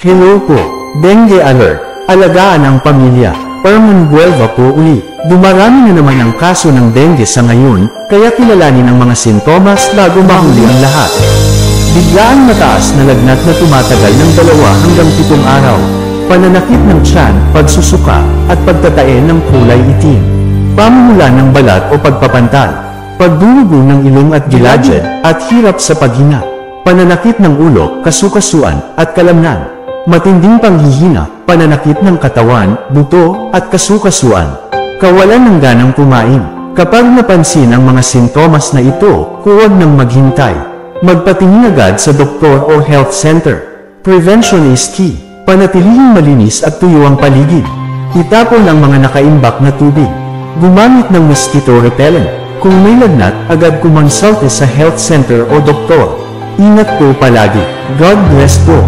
Hello po, Dengue Alert. Alagaan ang pamilya. Buelva po uli. Dumarami na naman ang kaso ng dengue sa ngayon, kaya kilalanin ang mga sintomas bago mahuli ang lahat. Biglaang mataas na lagnat na tumatagal ng 2 hanggang 7 araw. Pananakit ng tiyan, pagsusuka, at pagtatae ng kulay itim. Pamumula ng balat o pagpapantal. Pagdurugo ng ilong at gilagid, at hirap sa paghinga. Pananakit ng ulo, kasukasuan, at kalamnan. Matinding panghihina, pananakit ng katawan, buto, at kasukasuan. Kawalan ng ganang kumain. Kapag napansin ang mga sintomas na ito, huwag nang maghintay. Magpatingin agad sa doktor o health center. Prevention is key. Panatilihing malinis at tuyo ang paligid. Itapon ang mga nakaimbak na tubig. Gumamit ng mosquito repellent. Kung may lagnat, agad kumonsulte sa health center o doktor. Ingat po palagi. God bless po.